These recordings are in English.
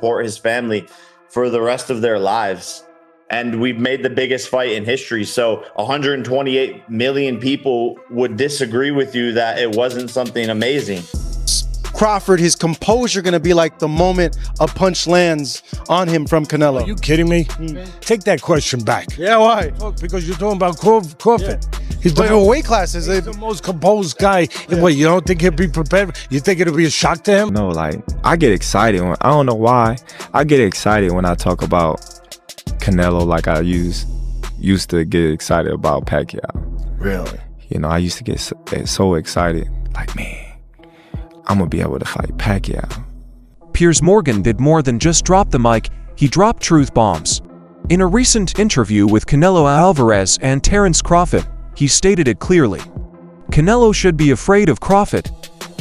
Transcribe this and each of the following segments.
support his family for the rest of their lives. And we've made the biggest fight in history. So 128 million people would disagree with you that it wasn't something amazing. Crawford, his composure going to be like the moment a punch lands on him from Canelo. Are you kidding me? Take that question back. Yeah, why? Because you're talking about Crawford. Yeah. He's But weight classes, the most composed guy. Yeah. What, you don't think he'll be prepared? You think it'll be a shock to him? No, like, I get excited when, I don't know why, I get excited when I talk about Canelo like I used to get excited about Pacquiao. Really? You know, I used to get so excited, like, man, I'm gonna be able to fight Pacquiao. Piers Morgan did more than just drop the mic, he dropped truth bombs. In a recent interview with Canelo Alvarez and Terence Crawford, he stated it clearly. Canelo should be afraid of Crawford.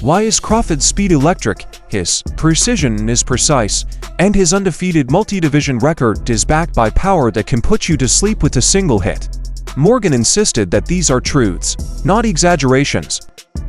Why is Crawford's speed electric, his precision is precise, and his undefeated multi-division record is backed by power that can put you to sleep with a single hit? Morgan insisted that these are truths, not exaggerations.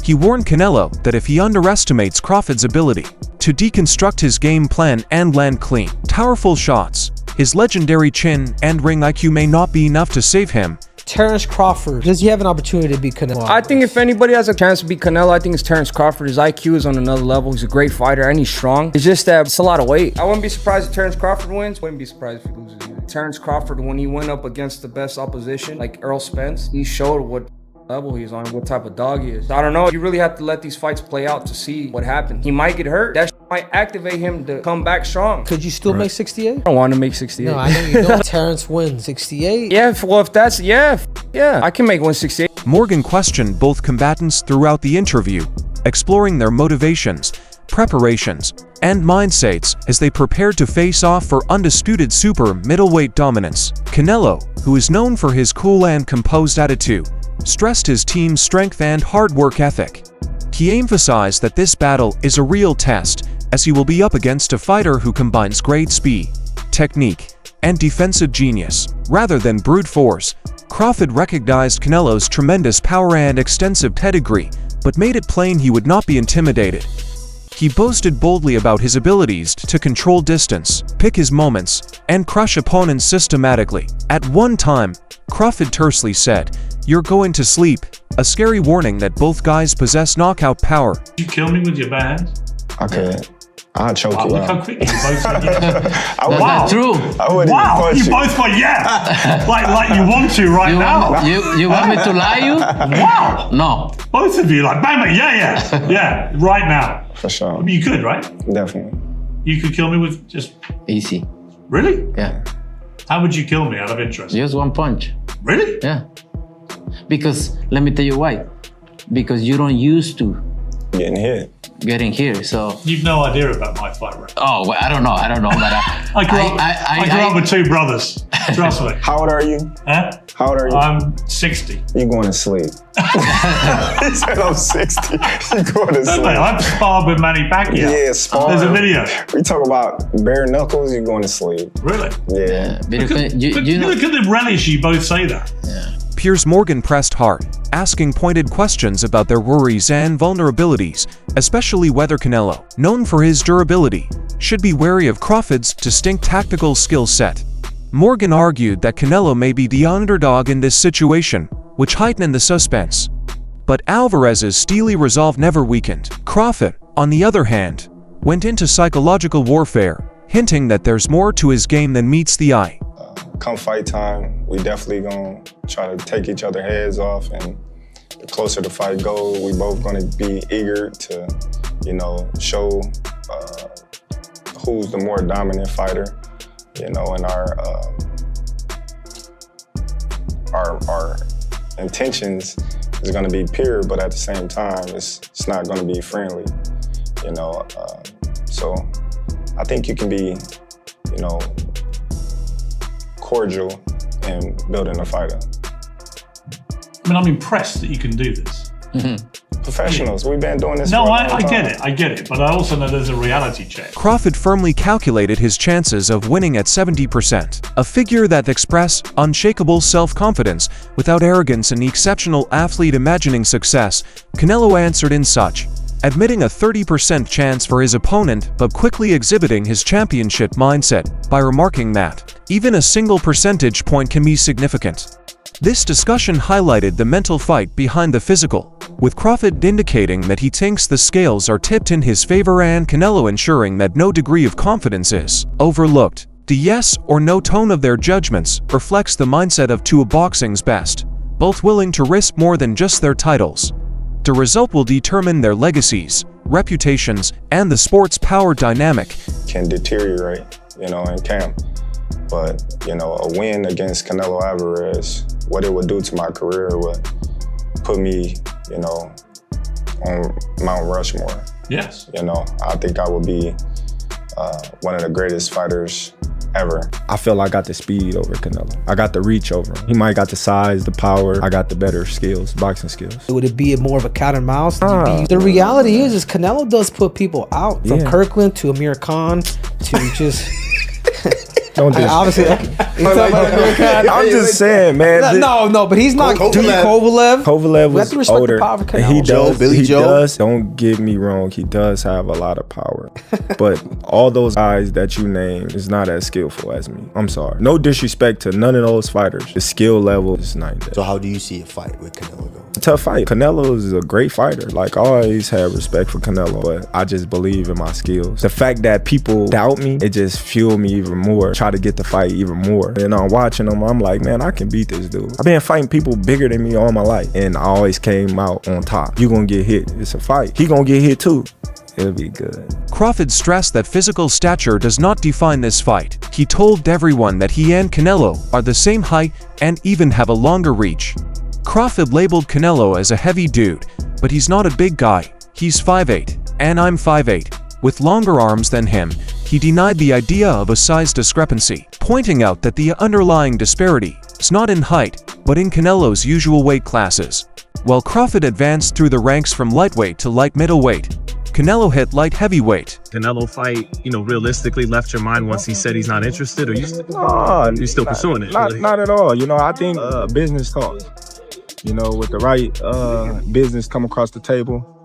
He warned Canelo that if he underestimates Crawford's ability to deconstruct his game plan and land clean, powerful shots, his legendary chin and ring IQ may not be enough to save him. Terence Crawford, does he have an opportunity to beat Canelo? I think if anybody has a chance to beat Canelo, I think it's Terence Crawford. His IQ is on another level. He's a great fighter and he's strong. It's just that it's a lot of weight. I wouldn't be surprised if Terence Crawford wins. Wouldn't be surprised if he loses either. Terence Crawford, when he went up against the best opposition, like Errol Spence, he showed what level he's on, what type of dog he is. I don't know. You really have to let these fights play out to see what happens. He might get hurt. That might activate him to come back strong. Could you still make 68? I don't want to make 68. No, I know you don't. Terence wins 68. Yeah, well, if that's, yeah, I can make 168. Morgan questioned both combatants throughout the interview, exploring their motivations, preparations, and mindsets as they prepared to face off for undisputed super middleweight dominance. Canelo, who is known for his cool and composed attitude, stressed his team's strength and hard work ethic. He emphasized that this battle is a real test, as he will be up against a fighter who combines great speed, technique, and defensive genius, rather than brute force. Crawford recognized Canelo's tremendous power and extensive pedigree, but made it plain he would not be intimidated. He boasted boldly about his abilities to control distance, pick his moments, and crush opponents systematically. At one time, Crawford tersely said, "You're going to sleep," a scary warning that both guys possess knockout power. You kill me with your bare hands? I could. I'll choke you Look out. how quickly you both said yeah. Wow. True. I wouldn't even punch you you. both went yeah. like you want to right now. You want me to lie you? Wow. No. Both of you like bang bang yeah right now. For sure. I mean, you could, right? Definitely. You could kill me with just Easy. really? Yeah. How would you kill me out of interest? Just one punch. Really? Yeah. Because let me tell you why. Because you don't used to getting here, so You've no idea about my fight record. oh well, I don't know, but I grew up with two brothers. Trust me. How old are you? Huh? How old are you? I'm 60. You going to sleep. He said I'm 60. You going to sleep. I've sparred with Manny Pacquiao. Yeah, spar. There's a video. We talk about bare knuckles, you're going to sleep. Really? Yeah. because But you know, look at the relish you both say that. Piers Morgan pressed hard, asking pointed questions about their worries and vulnerabilities, especially whether Canelo, known for his durability, should be wary of Crawford's distinct tactical skill set. Morgan argued that Canelo may be the underdog in this situation, which heightened the suspense. But Alvarez's steely resolve never weakened. Crawford, on the other hand, went into psychological warfare, hinting that there's more to his game than meets the eye. Come fight time, we definitely gonna try to take each other's heads off, and the closer the fight goes, we both gonna be eager to, show who's the more dominant fighter, and our intentions is gonna be pure, but at the same time, it's not gonna be friendly, so I think you can be, cordial in building a fight up. I mean, I'm impressed that you can do this. Professionals, we've been doing this No, for a long I time. get it, but I also know there's a reality check. Crawford firmly calculated his chances of winning at 70%, a figure that expressed unshakable self-confidence without arrogance and the exceptional athlete imagining success. Canelo answered in such admitting a 30% chance for his opponent but quickly exhibiting his championship mindset by remarking that even a single percentage point can be significant. This discussion highlighted the mental fight behind the physical, with Crawford indicating that he thinks the scales are tipped in his favor and Canelo ensuring that no degree of confidence is overlooked. The yes or no tone of their judgments reflects the mindset of two of boxing's best, both willing to risk more than just their titles. The result will determine their legacies, reputations, and the sport's power dynamic. Can deteriorate, in camp. But, a win against Canelo Alvarez, what it would do to my career would put me, on Mount Rushmore. Yes. I think I would be one of the greatest fighters ever. I feel I got the speed over Canelo. I got the reach over him. He might got the size, the power. I got the better skills, boxing skills. Would it be more of a cat and mouse? The reality is Canelo does put people out. From Kirkland to Amir Khan to just... Don't obviously, I'm just saying, man. No, but he's not Kovalev. Kovalev was older. He does. Don't get me wrong. He does have a lot of power, but all those guys that you name is not as skillful as me. I'm sorry. No disrespect to none of those fighters. The skill level is not there. So how do you see a fight with Canelo though? Tough fight. Canelo is a great fighter. Like, I always had respect for Canelo, but I just believe in my skills. The fact that people doubt me, it just fueled me even more. Try to get the fight even more. And I'm watching him, I'm like, man, I can beat this dude. I've been fighting people bigger than me all my life, and I always came out on top. You gonna get hit. It's a fight. He gonna get hit too. It'll be good. Crawford stressed that physical stature does not define this fight. He told everyone that he and Canelo are the same height and even have a longer reach. Crawford labeled Canelo as a heavy dude, but he's not a big guy. He's 5'8", and I'm 5'8". With longer arms than him, he denied the idea of a size discrepancy, pointing out that the underlying disparity is not in height, but in Canelo's usual weight classes. While Crawford advanced through the ranks from lightweight to light middleweight, Canelo hit light heavyweight. Canelo fight, realistically left your mind once he said he's not interested, or you still pursuing it? Not at all. I think business talk. With the right business come across the table,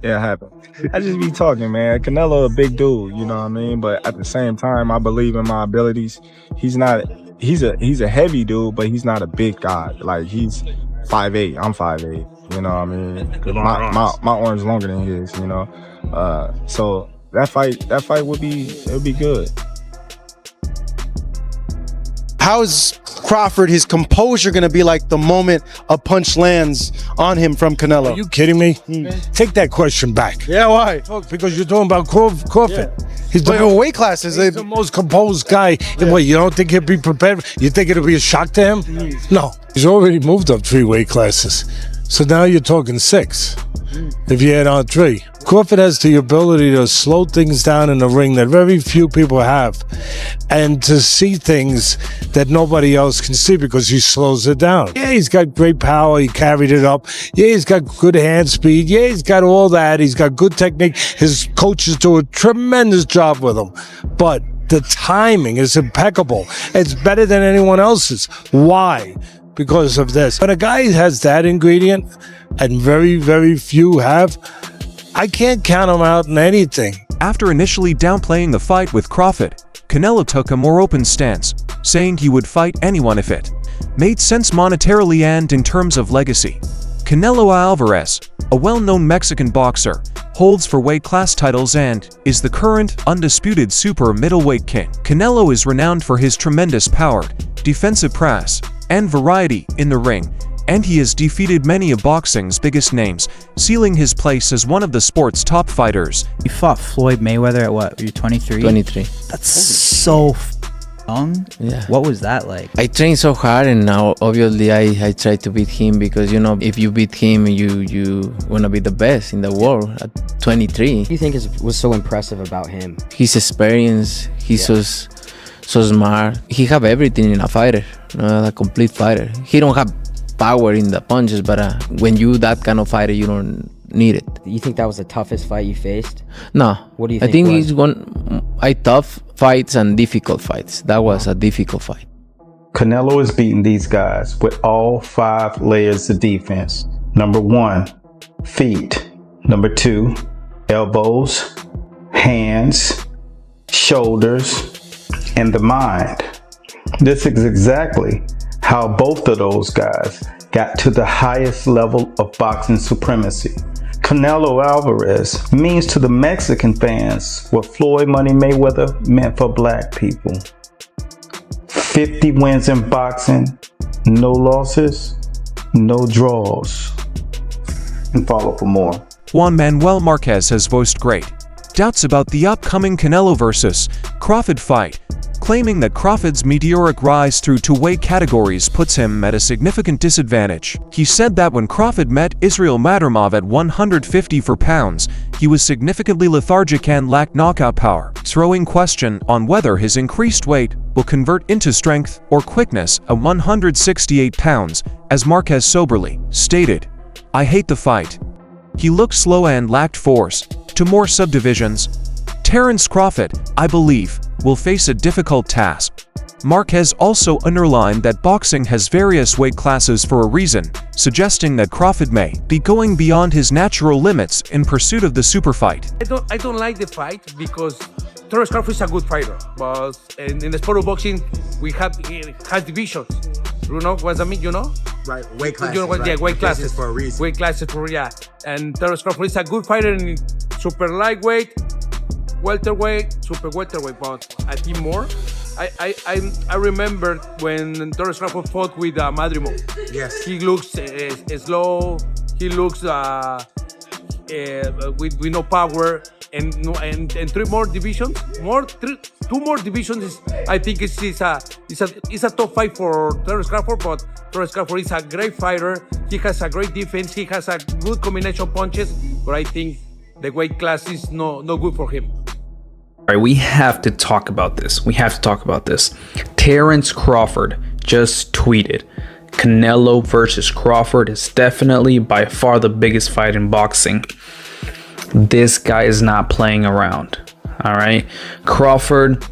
it happened. I just be talking, man. Canelo a big dude, you know what I mean? But at the same time, I believe in my abilities. He's a heavy dude, but he's not a big guy. Like, he's 5'8", I'm 5'8", you know what I mean? My arm's longer than his, so that fight would be good. How is Crawford, his composure going to be like the moment a punch lands on him from Canelo? Are you kidding me? Take that question back. Yeah, why? Because you're talking about Crawford. Yeah. He's the weight classes. He's the most composed guy. Yeah. What, you don't think he'll be prepared? You think it'll be a shock to him? No. He's already moved up 3 weight classes. So now you're talking 6. If you add on 3. Crawford has the ability to slow things down in the ring that very few people have, and to see things that nobody else can see because he slows it down. Yeah, he's got great power. He carried it up. Yeah, he's got good hand speed. Yeah, he's got all that. He's got good technique. His coaches do a tremendous job with him. But the timing is impeccable. It's better than anyone else's. Why? Because of this. When a guy has that ingredient, and very, very few have, I can't count him out in anything. After initially downplaying the fight with Crawford, Canelo took a more open stance, saying he would fight anyone if it made sense monetarily and in terms of legacy. Canelo Alvarez, a well-known Mexican boxer, holds 4 weight class titles and is the current undisputed super middleweight king. Canelo is renowned for his tremendous power, defensive press, and variety in the ring, and he has defeated many of boxing's biggest names, sealing his place as one of the sport's top fighters. You fought Floyd Mayweather at what? You're 23? 23. That's so young. Yeah. What was that like? I trained so hard, and now obviously I try to beat him because, if you beat him, you want to be the best in the world at 23. What do you think was so impressive about him? His experience, he's so smart. He have everything in a fighter, a complete fighter. He don't have power in the punches, but when you that kind of fighter, you don't need it. You think that was the toughest fight you faced? No. What do you think? I think it's tough fights and difficult fights. That was a difficult fight. Canelo is beating these guys with all 5 layers of defense. Number 1, feet. Number 2, elbows, hands, shoulders, and the mind. This is exactly how both of those guys got to the highest level of boxing supremacy. Canelo Alvarez means to the Mexican fans what Floyd Money Mayweather meant for black people. 50 wins in boxing, no losses, no draws. And follow for more. Juan Manuel Marquez has voiced great doubts about the upcoming Canelo vs. Crawford fight, claiming that Crawford's meteoric rise through 2 weight categories puts him at a significant disadvantage. He said that when Crawford met Israel Madrimov at 154 pounds, he was significantly lethargic and lacked knockout power, throwing question on whether his increased weight will convert into strength or quickness at 168 pounds, as Marquez soberly stated, "I hate the fight. He looked slow and lacked force." To more subdivisions, Terence Crawford, I believe, will face a difficult task. Marquez also underlined that boxing has various weight classes for a reason, suggesting that Crawford may be going beyond his natural limits in pursuit of the super fight. I don't like the fight because Terence Crawford is a good fighter, but in the sport of boxing, it has divisions. You know what I mean? You know? Right, weight classes. You know what? Right? Yeah, weight classes for a reason. Weight classes for And Terence Crawford is a good fighter in super lightweight, welterweight, super welterweight. But I think more. I remember when Terence Crawford fought with Madrimov. Yes. He looks slow. He looks with no power. And 3 more divisions, 2 more divisions. I think it's a top fight for Terence Crawford. But Terence Crawford is a great fighter. He has a great defense. He has a good combination of punches. But I think the weight class is no good for him. All right, we have to talk about this. Terence Crawford just tweeted, "Canelo versus Crawford is definitely by far the biggest fight in boxing." This guy is not playing around. All right. Crawford,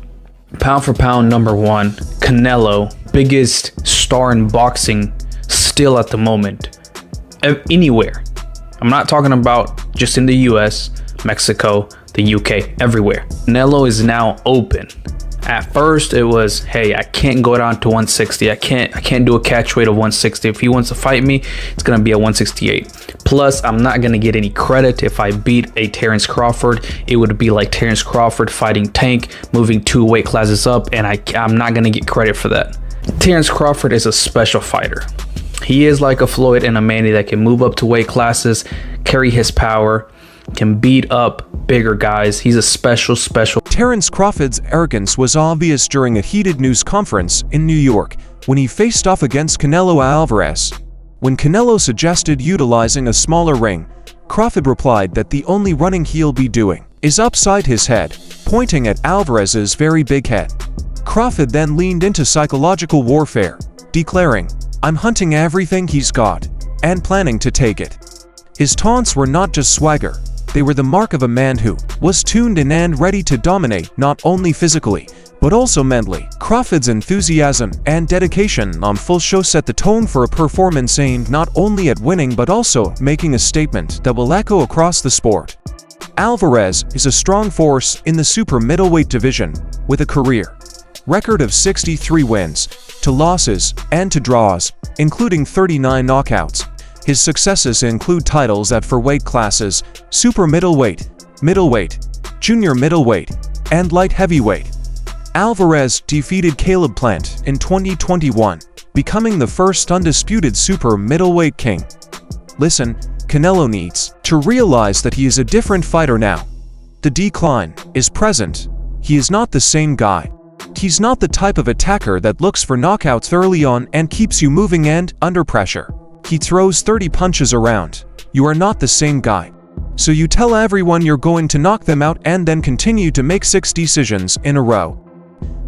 pound for pound, #1. Canelo, biggest star in boxing still at the moment. Anywhere. I'm not talking about just in the US, Mexico, the UK, everywhere. Canelo is now open. At first it was, hey, I can't go down to 160. I can't do a catch weight of 160. If he wants to fight me, it's gonna be at 168. Plus, I'm not gonna get any credit if I beat a Terence Crawford. It would be like Terence Crawford fighting Tank, moving 2 weight classes up, and I'm not gonna get credit for that. Terence Crawford is a special fighter. He is like a Floyd and a Manny that can move up to weight classes, carry his power, can beat up bigger guys. He's a special. Terence Crawford's arrogance was obvious during a heated news conference in New York when he faced off against Canelo Alvarez. When Canelo suggested utilizing a smaller ring, Crawford replied that the only running he'll be doing is upside his head, pointing at Alvarez's very big head. Crawford then leaned into psychological warfare, declaring, "I'm hunting everything he's got and planning to take it." His taunts were not just swagger. They were the mark of a man who was tuned in and ready to dominate not only physically, but also mentally. Crawford's enthusiasm and dedication on full show set the tone for a performance aimed not only at winning but also making a statement that will echo across the sport. Alvarez is a strong force in the super middleweight division, with a career record of 63 wins, to losses, and to draws, including 39 knockouts. His successes include titles at for weight classes, super middleweight, junior middleweight, and light heavyweight. Alvarez defeated Caleb Plant in 2021, becoming the first undisputed super middleweight king. Listen, Canelo needs to realize that he is a different fighter now. The decline is present. He is not the same guy. He's not the type of attacker that looks for knockouts early on and keeps you moving and under pressure. He throws 30 punches around. You are not the same guy. So you tell everyone you're going to knock them out and then continue to make 6 decisions in a row.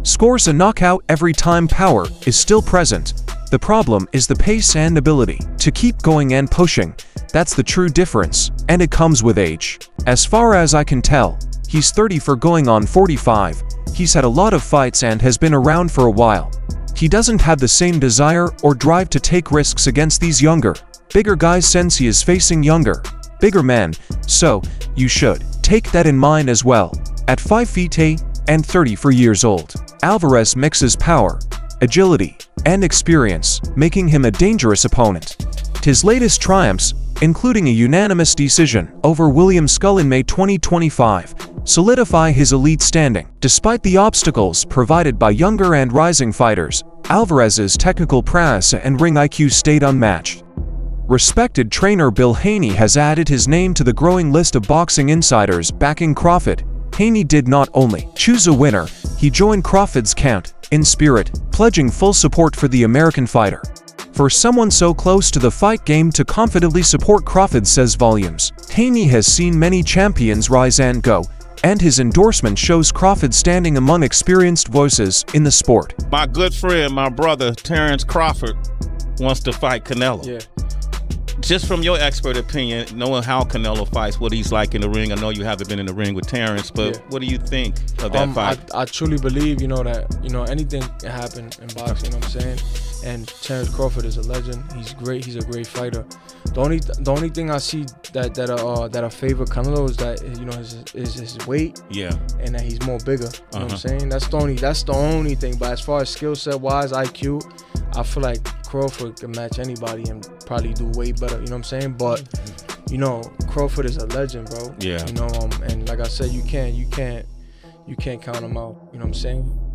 Scores a knockout every time. Power is still present. The problem is the pace and ability to keep going and pushing. That's the true difference, and it comes with age. As far as I can tell, he's 30 for going on 45. He's had a lot of fights and has been around for a while. He doesn't have the same desire or drive to take risks against these younger, bigger guys since he is facing younger, bigger men, so you should take that in mind as well. At 5 feet 8 and 34 years old, Alvarez mixes power, agility, and experience, making him a dangerous opponent. His latest triumphs, including a unanimous decision over William Skull in May 2025, solidify his elite standing. Despite the obstacles provided by younger and rising fighters, Alvarez's technical prowess and ring IQ stayed unmatched. Respected trainer Bill Haney has added his name to the growing list of boxing insiders backing Crawford. Haney did not only choose a winner, he joined Crawford's count in spirit, pledging full support for the American fighter. For someone so close to the fight game to confidently support Crawford says volumes. Haney has seen many champions rise and go, and his endorsement shows Crawford standing among experienced voices in the sport. My good friend, my brother, Terence Crawford, wants to fight Canelo. Yeah. Just from your expert opinion, knowing how Canelo fights, what he's like in the ring, I know you haven't been in the ring with Terence, but what do you think of that fight? I truly believe, that, anything can happen in boxing, you know what I'm saying? And Terence Crawford is a legend. He's great. He's a great fighter. The only thing I see that I favor Canelo is that his weight. Yeah. And that he's more bigger. You know what I'm saying? That's the only thing. But as far as skill set wise, IQ, I feel like Crawford can match anybody and probably do way better. You know what I'm saying? But Crawford is a legend, bro. Yeah. And like I said, you can't count him out. You know what I'm saying?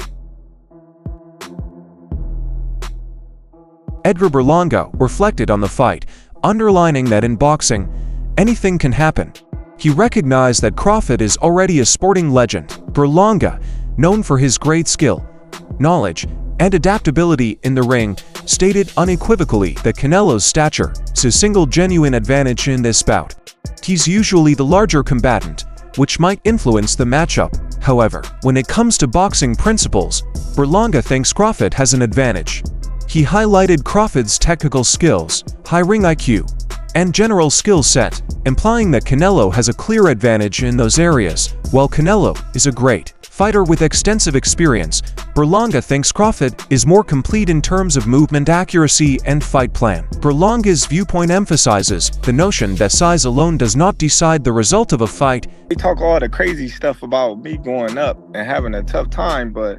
Edgar Berlanga reflected on the fight, underlining that in boxing, anything can happen. He recognized that Crawford is already a sporting legend. Berlanga, known for his great skill, knowledge, and adaptability in the ring, stated unequivocally that Canelo's stature is a single genuine advantage in this bout. He's usually the larger combatant, which might influence the matchup. However, when it comes to boxing principles, Berlanga thinks Crawford has an advantage. He highlighted Crawford's technical skills, high ring IQ, and general skill set, implying that Canelo has a clear advantage in those areas. While Canelo is a great fighter with extensive experience, Berlanga thinks Crawford is more complete in terms of movement accuracy and fight plan. Berlanga's viewpoint emphasizes the notion that size alone does not decide the result of a fight. They talk all the crazy stuff about me going up and having a tough time, but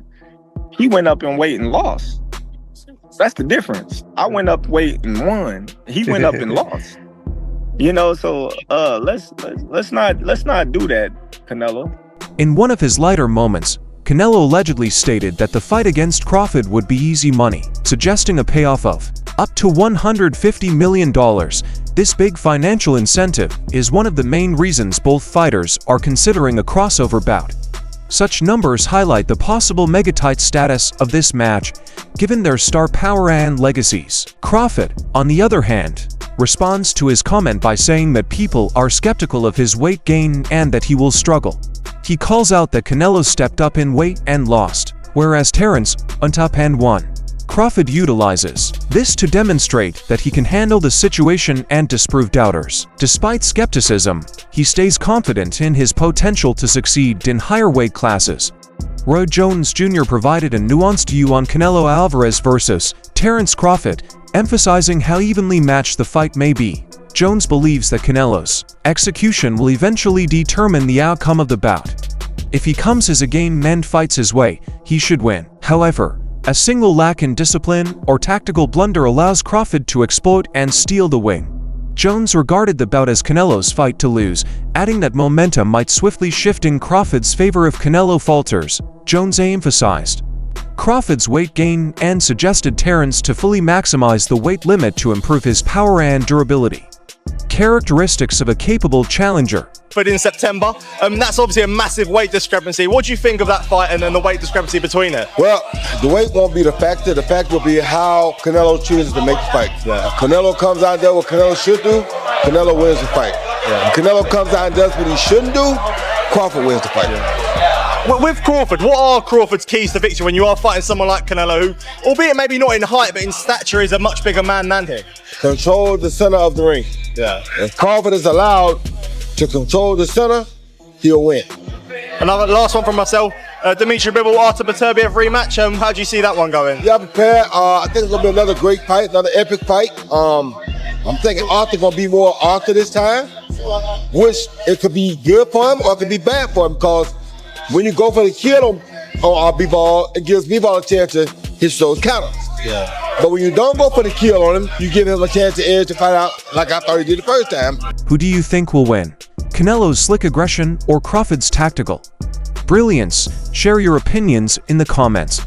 he went up in weight and lost. That's the difference. I went up weight and won. He went up and lost. So let's not do that, Canelo. In one of his lighter moments, Canelo allegedly stated that the fight against Crawford would be easy money, suggesting a payoff of up to $150 million. This big financial incentive is one of the main reasons both fighters are considering a crossover bout. Such numbers highlight the possible megatight status of this match, given their star power and legacies. Crawford, on the other hand, responds to his comment by saying that people are skeptical of his weight gain and that he will struggle. He calls out that Canelo stepped up in weight and lost, whereas Terence went up and won. Crawford utilizes this to demonstrate that he can handle the situation and disprove doubters. Despite skepticism, he stays confident in his potential to succeed in higher weight classes. Roy Jones Jr. provided a nuanced view on Canelo Alvarez versus Terence Crawford, emphasizing how evenly matched the fight may be. Jones believes that Canelo's execution will eventually determine the outcome of the bout. If he comes as a game and fights his way, he should win. However, a single lack in discipline or tactical blunder allows Crawford to exploit and steal the win. Jones regarded the bout as Canelo's fight to lose, adding that momentum might swiftly shift in Crawford's favor if Canelo falters. Jones emphasized Crawford's weight gain and suggested Terence to fully maximize the weight limit to improve his power and durability. Characteristics of a capable challenger. But in September, that's obviously a massive weight discrepancy. What do you think of that fight and then the weight discrepancy between it? Well, the weight won't be the factor. The factor will be how Canelo chooses to make the fight. Yeah. If Canelo comes out and does what Canelo should do, Canelo wins the fight. Yeah. If Canelo comes out and does what he shouldn't do, Crawford wins the fight. Yeah. With Crawford, what are Crawford's keys to victory when you are fighting someone like Canelo, who, albeit maybe not in height, but in stature, is a much bigger man than him? Control the center of the ring. Yeah. If Crawford is allowed to control the center, he'll win. Another last one from myself. Dimitri Bivol, Artur Beterbiev rematch. How do you see that one going? Yeah, I'm prepared. I think it's gonna be another great fight, another epic fight. I'm thinking Arthur's gonna be more Arthur this time. which it could be good for him or it could be bad for him, because when you go for the kill on B-Ball, it gives B-Ball a chance to hit those counters. Yeah. But when you don't go for the kill on him, you give him a chance to edge to find out like I thought he did the first time. Who do you think will win? Canelo's slick aggression or Crawford's tactical brilliance? Share your opinions in the comments.